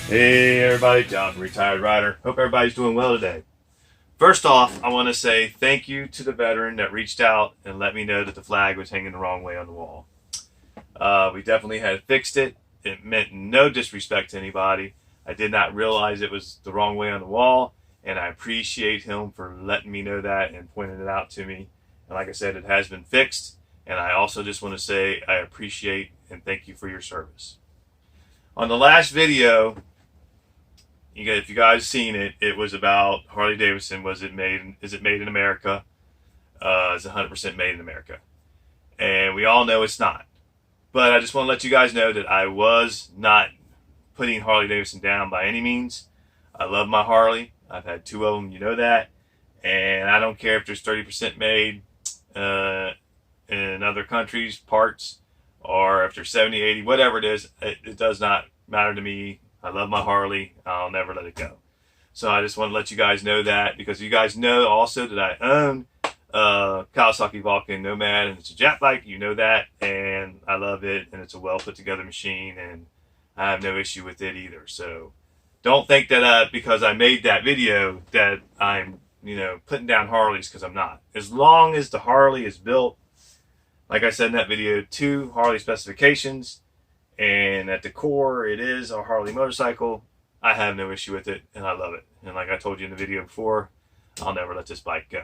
Hey everybody, John, retired rider. Hope everybody's doing well today. First off, I want to say thank you to the veteran that reached out and let me know that the flag was hanging the wrong way on the wall. We definitely had fixed it. It meant no disrespect to anybody. I did not realize it was the wrong way on the wall, and I appreciate him for letting me know that and pointing it out to me. And like I said, it has been fixed, and I also just want to say I appreciate and thank you for your service. On the last video, if you guys seen it, it was about Harley Davidson. Is it made in America? Is it 100% made in America? And we all know it's not. But I just want to let you guys know that I was not putting Harley Davidson down by any means. I love my Harley. I've had two of them, you know that. And I don't care if there's 30% made in other countries, parts, or if there's 70, 80, whatever it is. It does not matter to me. I love my Harley. I'll never let it go. So I just want to let you guys know that, because you guys know also that I own Kawasaki Vulcan Nomad, and it's a Jap bike. You know that, and I love it, and it's a well put together machine, and I have no issue with it either. So don't think that because I made that video that I'm putting down Harleys, because I'm not. As long as the Harley is built, like I said in that video, to Harley specifications, and at the core it is a Harley motorcycle, I have no issue with it, and I love it. And like I told you in the video before, I'll never let this bike go.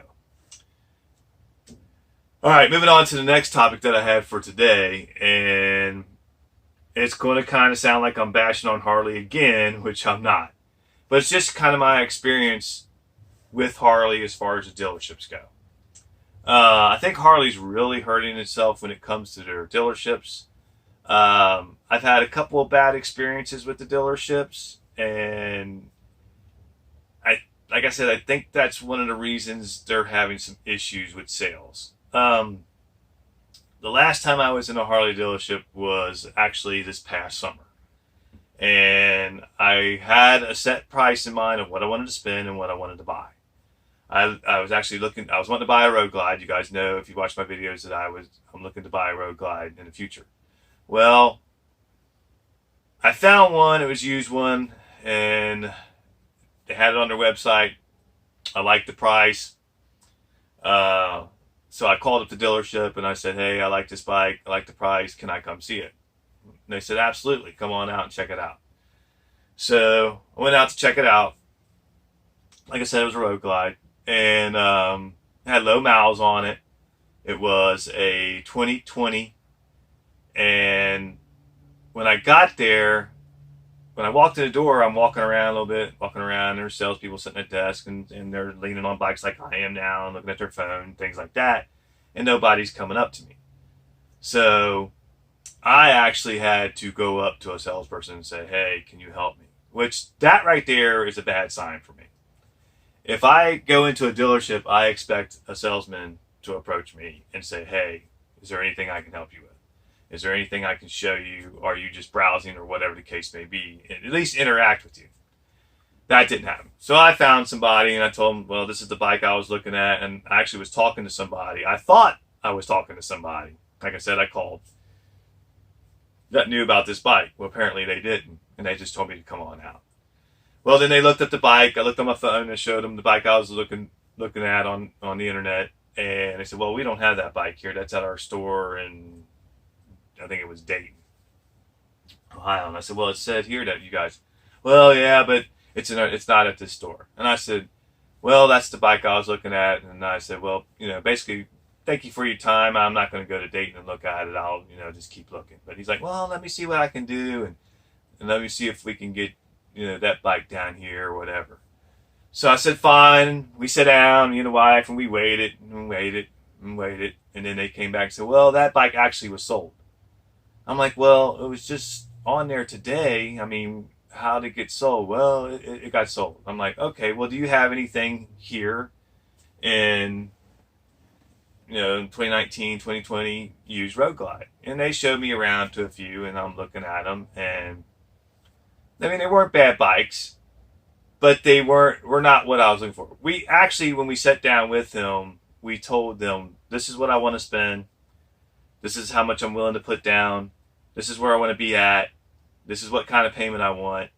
Alright, moving on to the next topic that I had for today, and it's going to kind of sound like I'm bashing on Harley again, which I'm not. But it's just kind of my experience with Harley as far as the dealerships go. I think Harley's really hurting itself when it comes to their dealerships. I've had a couple of bad experiences with the dealerships, and like I said, I think that's one of the reasons they're having some issues with sales. The last time I was in a Harley dealership was actually this past summer, and I had a set price in mind of what I wanted to spend and what I wanted to buy. I was wanting to buy a Road Glide. You guys know, if you watch my videos, that I'm looking to buy a Road Glide in the future. Well, I found one. It was a used one, and they had it on their website. I liked the price. So I called up the dealership and I said, hey, I like this bike. I like the price. Can I come see it? And they said, absolutely. Come on out and check it out. So I went out to check it out. Like I said, it was a Road Glide, and it had low miles on it. It was a 2020. And when I got there, when I walked in the door, I'm walking around a little bit, there's salespeople sitting at desks, and they're leaning on bikes like I am now, and looking at their phone, things like that, and nobody's coming up to me. So I actually had to go up to a salesperson and say, hey, can you help me? Which, that right there is a bad sign for me. If I go into a dealership, I expect a salesman to approach me and say, hey, is there anything I can help you with? Is there anything I can show you? Are you just browsing, or whatever the case may be? At least interact with you. That didn't happen. So I found somebody, and I told them, well, this is the bike I was looking at, and I actually was talking to somebody. I thought I was talking to somebody. Like I said, I called that knew about this bike. Well, apparently they didn't, and they just told me to come on out. Well, then they looked at the bike. I looked on my phone and showed them the bike I was looking at on the internet, and they said, well, we don't have that bike here. That's at our store in, I think it was Dayton, Ohio. And I said, well, it said here that you guys, well, yeah, but it's not at this store. And I said, well, that's the bike I was looking at. And I said, well, basically, thank you for your time. I'm not going to go to Dayton and look at it. I'll, just keep looking. But he's like, well, let me see what I can do. And let me see if we can get, that bike down here or whatever. So I said, fine. We sat down, me and the wife, and we waited and waited and waited. And then they came back and said, well, that bike actually was sold. I'm like, well, it was just on there today. I mean, how did it get sold? Well, it got sold. I'm like, okay, well, do you have anything here in 2019, 2020 used Road Glide? And they showed me around to a few, and I'm looking at them, and I mean, they weren't bad bikes, but they were not what I was looking for. We actually, when we sat down with them, we told them, this is what I want to spend. This is how much I'm willing to put down. This is where I want to be at. This is what kind of payment I want.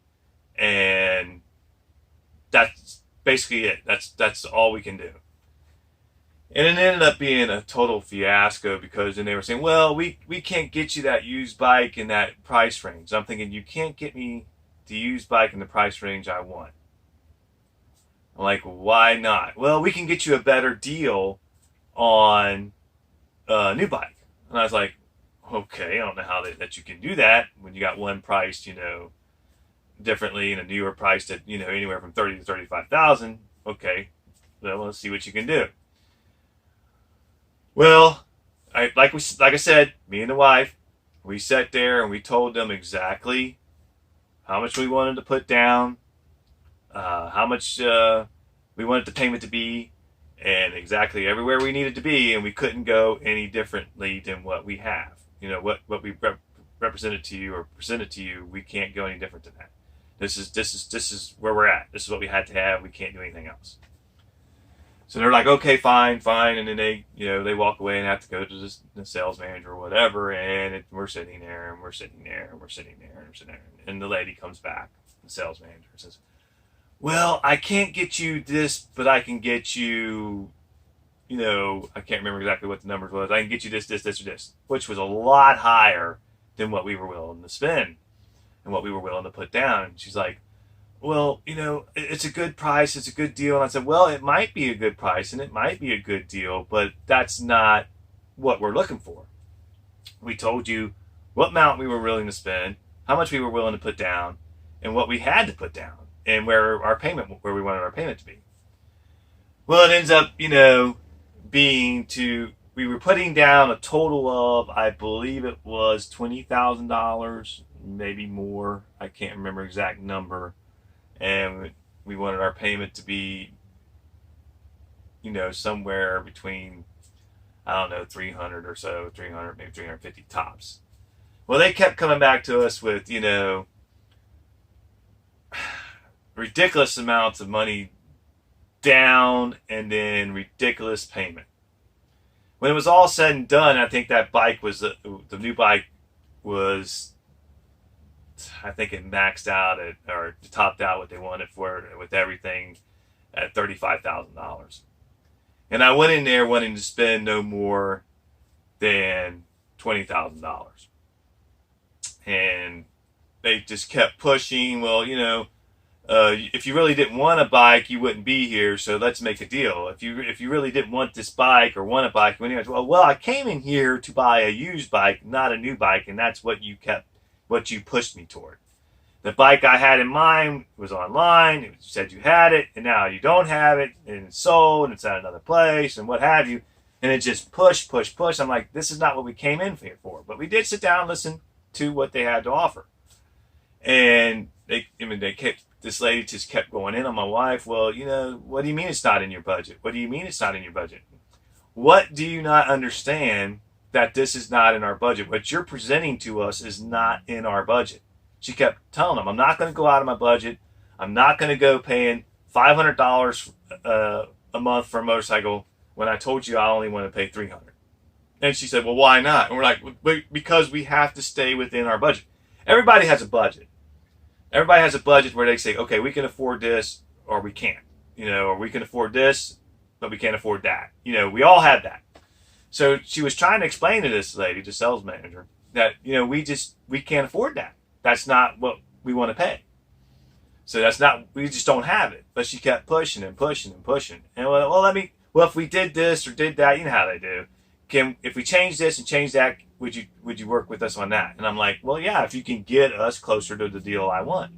And that's basically it. That's all we can do. And it ended up being a total fiasco because then they were saying, well, we can't get you that used bike in that price range. I'm thinking, you can't get me the used bike in the price range I want. I'm like, why not? Well, we can get you a better deal on a new bike. And I was like, okay, I don't know how that you can do that when you got one priced, differently, and a newer priced at, anywhere from 30 to 35,000. Okay, well, let's see what you can do. Well, like I said, me and the wife, we sat there and we told them exactly how much we wanted to put down, how much we wanted the payment to be, and exactly everywhere we needed to be, and we couldn't go any differently than what we have. What we represented to you or presented to you, we can't go any different than that. This is where we're at. This is what we had to have. We can't do anything else. So they're like, okay, fine. And then they walk away and have to go to the sales manager or whatever. And we're sitting there and we're sitting there and we're sitting there and we're sitting there. And the lady comes back, the sales manager, says, well, I can't get you this, but I can get you, I can't remember exactly what the numbers was. I can get you this, or this, which was a lot higher than what we were willing to spend and what we were willing to put down. And she's like, well, it's a good price, it's a good deal. And I said, well, it might be a good price and it might be a good deal, but that's not what we're looking for. We told you what amount we were willing to spend, how much we were willing to put down, and what we had to put down, and where we wanted our payment to be. Well, it ends up, we were putting down a total of, I believe it was $20,000, maybe more. I can't remember exact number. And we wanted our payment to be, somewhere between, I don't know, 300 or so, 300, maybe 350 tops. Well, they kept coming back to us with, ridiculous amounts of money down and then ridiculous payment. When it was all said and done, I think that bike was, the new bike was, I think it maxed out or topped out what they wanted for it with everything at $35,000. And I went in there wanting to spend no more than $20,000. And they just kept pushing, well, if you really didn't want a bike, you wouldn't be here, so let's make a deal. If you really didn't want this bike or want a bike, well, I came in here to buy a used bike, not a new bike, and that's what you pushed me toward. The bike I had in mind was online. It said you had it, and now you don't have it, and it's sold, and it's at another place, and what have you. And it just push. I'm like, this is not what we came in here for. But we did sit down and listen to what they had to offer. And this lady just kept going in on my wife. Well, what do you mean it's not in your budget? What do you mean it's not in your budget? What do you not understand that this is not in our budget? What you're presenting to us is not in our budget. She kept telling them, I'm not going to go out of my budget. I'm not going to go paying $500 a month for a motorcycle when I told you I only want to pay $300. And she said, well, why not? And we're like, because we have to stay within our budget. Everybody has a budget. Everybody has a budget where they say, okay, we can afford this or we can't. Or we can afford this, but we can't afford that. We all have that. So she was trying to explain to this lady, the sales manager, that, we can't afford that. That's not what we want to pay. So we just don't have it. But she kept pushing and pushing. And if we did this or did that, you know how they do. If we change this and change that, would you work with us on that? And I'm like, well, yeah, if you can get us closer to the deal I want.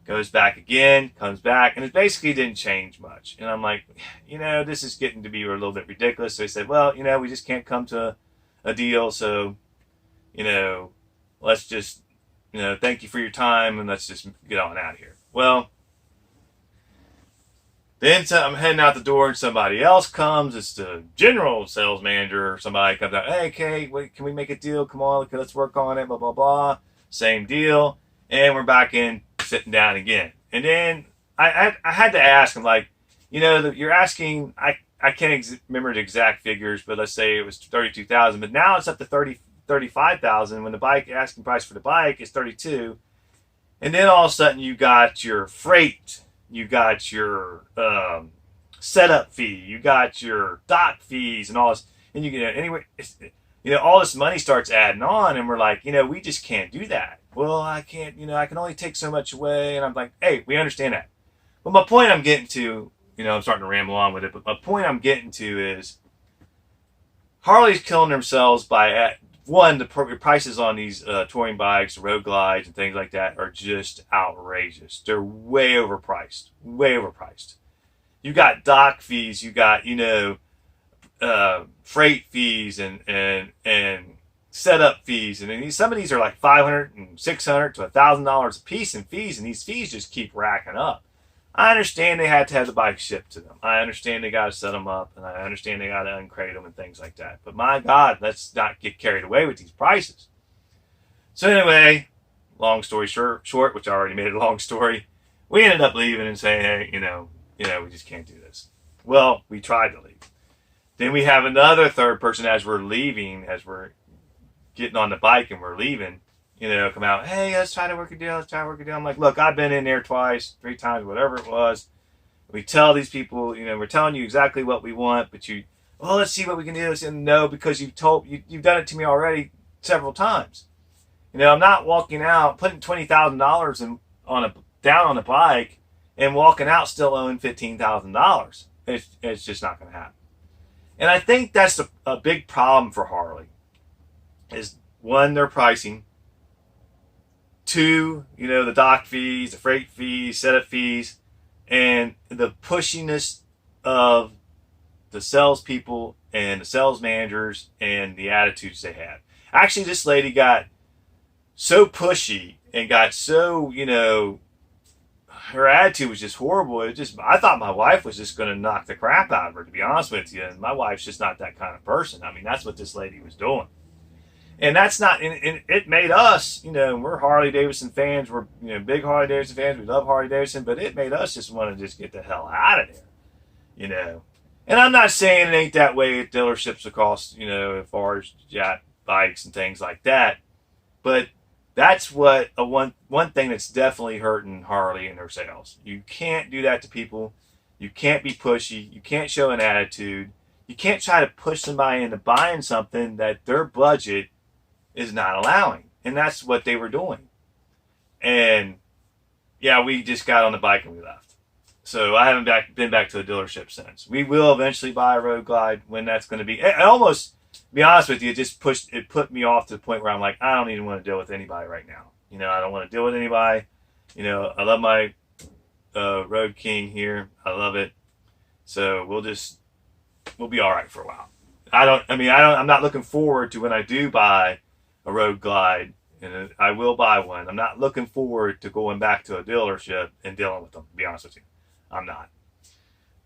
Goes back again, comes back, and it basically didn't change much. And I'm like, this is getting to be a little bit ridiculous. So they said, well, we just can't come to a deal. So, let's just, thank you for your time and let's just get on out of here. Well, then I'm heading out the door and somebody else comes. It's the general sales manager or somebody comes out. Hey, Kay, can we make a deal? Come on, let's work on it, blah, blah, blah. Same deal. And we're back in sitting down again. And then I had to ask him, like, you're asking, I can't remember the exact figures, but let's say it was 32,000, but now it's up to 35,000 when the bike asking price for the bike is 32. And then all of a sudden you got your freight, you got your setup fee, you got your dock fees and all this. And you get anyway, all this money starts adding on, and we're like, we just can't do that. Well, I can't, I can only take so much away. And I'm like, hey, we understand that. But my point I'm getting to, I'm starting to ramble on with it, but my point I'm getting to is Harley's killing themselves by, one, the prices on these touring bikes, road glides, and things like that are just outrageous. They're way overpriced. Way overpriced. You got dock fees, you got, freight fees and setup fees, and then some of these are like $500 and $600 to $1,000 a piece in fees, and these fees just keep racking up. I understand they had to have the bike shipped to them. I understand they got to set them up, and I understand they got to uncrate them and things like that. But my God, let's not get carried away with these prices. So anyway, long story short, which I already made it a long story, we ended up leaving and saying, hey, we just can't do this. Well, we tried to leave. Then we have another third person as we're leaving, as we're getting on the bike and we're leaving, come out, hey, let's try to work a deal, I'm like, look, I've been in there twice, 3 times, whatever it was. We tell these people, we're telling you exactly what we want, but let's see what we can do. And no, because you've done it to me already several times. I'm not walking out, putting $20,000 down on a bike and walking out still owing $15,000. It's just not going to happen. And I think that's a big problem for Harley. Is one, their pricing. 2, the dock fees, the freight fees, setup fees, and the pushiness of the salespeople and the sales managers and the attitudes they have. Actually, this lady got so pushy and got so, her attitude was just horrible. I thought my wife was just going to knock the crap out of her, to be honest with you. And my wife's just not that kind of person. I mean, that's what this lady was doing. And that's not, and it made us, we're Harley Davidson fans. We're, big Harley Davidson fans. We love Harley Davidson, but it made us just want to just get the hell out of there, And I'm not saying it ain't that way at dealerships across, as far as yacht bikes and things like that. But that's what one thing that's definitely hurting Harley and their sales. You can't do that to people. You can't be pushy. You can't show an attitude. You can't try to push somebody into buying something that their budget is not allowing. And that's what they were doing. And yeah, we just got on the bike and we left. So I haven't been back to a dealership since. We will eventually buy a road glide when that's going to be. I almost, to be honest with you, it put me off to the point where I'm like, I don't even want to deal with anybody right now. I don't want to deal with anybody. I love my Road King here. I love it. So we'll be all right for a while. I'm not looking forward to when I do buy a road glide, and I will buy one. I'm not looking forward to going back to a dealership and dealing with them, to be honest with you. I'm not.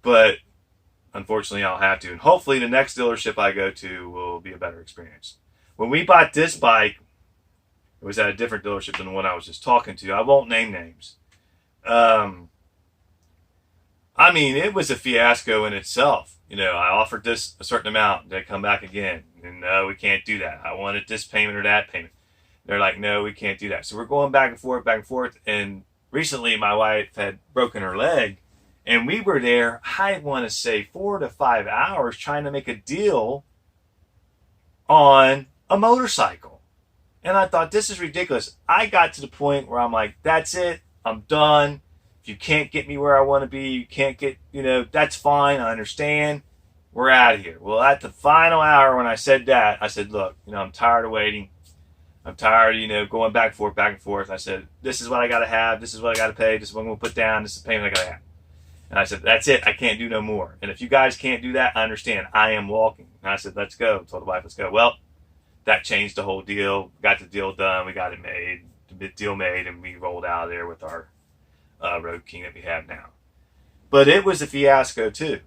But unfortunately, I'll have to. And hopefully the next dealership I go to will be a better experience. When we bought this bike, it was at a different dealership than the one I was just talking to. I won't name names. It was a fiasco in itself. I offered this a certain amount. They come back again. And no, we can't do that. I wanted this payment or that payment. They're like, no, we can't do that. So we're going back and forth. And recently my wife had broken her leg. And we were there, I want to say 4 to 5 hours trying to make a deal on a motorcycle. And I thought, this is ridiculous. I got to the point where I'm like, that's it. I'm done. If you can't get me where I want to be, you can't get, that's fine. I understand. We're out of here. Well, at the final hour when I said that, I said, look, I'm tired of waiting. I'm tired of, going back and forth. I said, this is what I got to have. This is what I got to pay. This is what I'm going to put down. This is the payment I got to have. And I said, that's it. I can't do no more. And if you guys can't do that, I understand. I am walking. And I said, let's go. I told the wife, let's go. Well, that changed the whole deal. Got the deal done. We got it made. The deal made, and we rolled out of there with our Road King that we have now. But it was a fiasco too.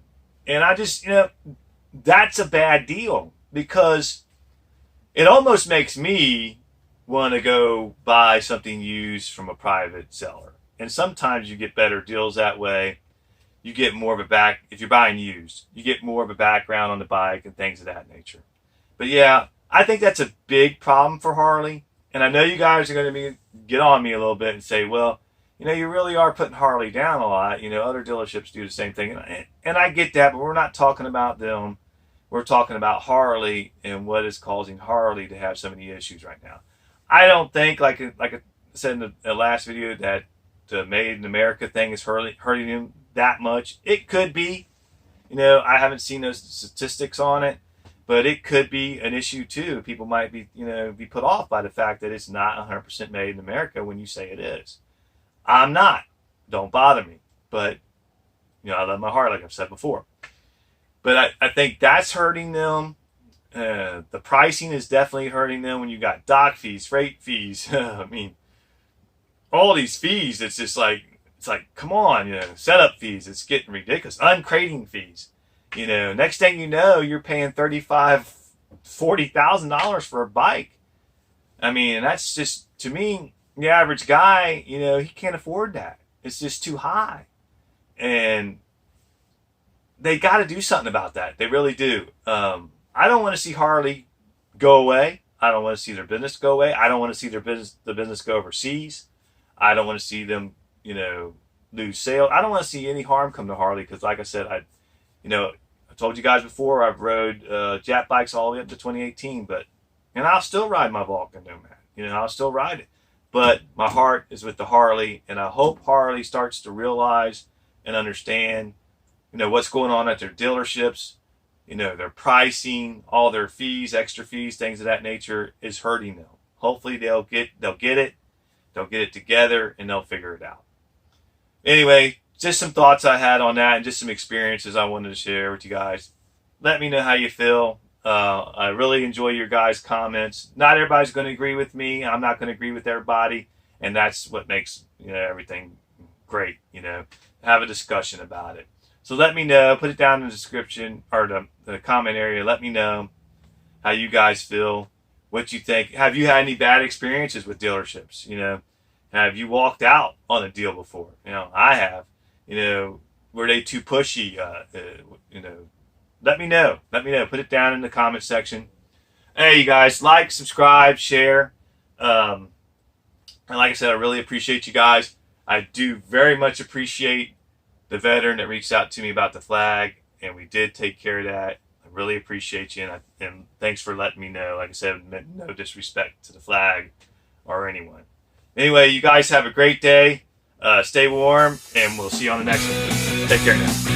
And I just, that's a bad deal because it almost makes me want to go buy something used from a private seller. And sometimes you get better deals that way. You get more of a if you're buying used, you get more of a background on the bike and things of that nature. But yeah, I think that's a big problem for Harley. And I know you guys are going to be get on me a little bit and say, well, you really are putting Harley down a lot. Other dealerships do the same thing. And I get that, but we're not talking about them. We're talking about Harley and what is causing Harley to have so many issues right now. I don't think, like I said in the last video, that the Made in America thing is hurting them that much. It could be. I haven't seen those statistics on it, but it could be an issue too. People might be put off by the fact that it's not 100% made in America when you say it is. I'm not. Don't bother me. But, I love my heart, like I've said before. But I think that's hurting them. The pricing is definitely hurting them when you got dock fees, freight fees. I mean, all these fees, it's just like, come on, setup fees. It's getting ridiculous. Uncrating fees. Next thing you know, you're paying $35,000, $40,000 for a bike. I mean, and that's just, to me, the average guy, he can't afford that. It's just too high. And they got to do something about that. They really do. I don't want to see Harley go away. I don't want to see their business go away. I don't want to see the business go overseas. I don't want to see them, lose sales. I don't want to see any harm come to Harley because, like I said, I told you guys before, I've rode Jap bikes all the way up to 2018, and I'll still ride my Vulcan Nomad. I'll still ride it. But my heart is with the Harley, and I hope Harley starts to realize and understand, what's going on at their dealerships. Their pricing, all their fees, extra fees, things of that nature is hurting them. Hopefully they'll get it together, and they'll figure it out. Anyway, just some thoughts I had on that and just some experiences I wanted to share with you guys. Let me know how you feel. I really enjoy your guys' comments. Not everybody's going to agree with me. I'm not going to agree with everybody. And that's what makes everything great. Have a discussion about it. So let me know. Put it down in the description or the comment area. Let me know how you guys feel, what you think. Have you had any bad experiences with dealerships? Have you walked out on a deal before? I have. Were they too pushy? Let me know. Put it down in the comment section. Hey, you guys, like, subscribe, share. And like I said, I really appreciate you guys. I do very much appreciate the veteran that reached out to me about the flag, and we did take care of that. I really appreciate you, and thanks for letting me know. Like I said, no disrespect to the flag or anyone. Anyway, you guys have a great day. Stay warm, and we'll see you on the next one. Take care now.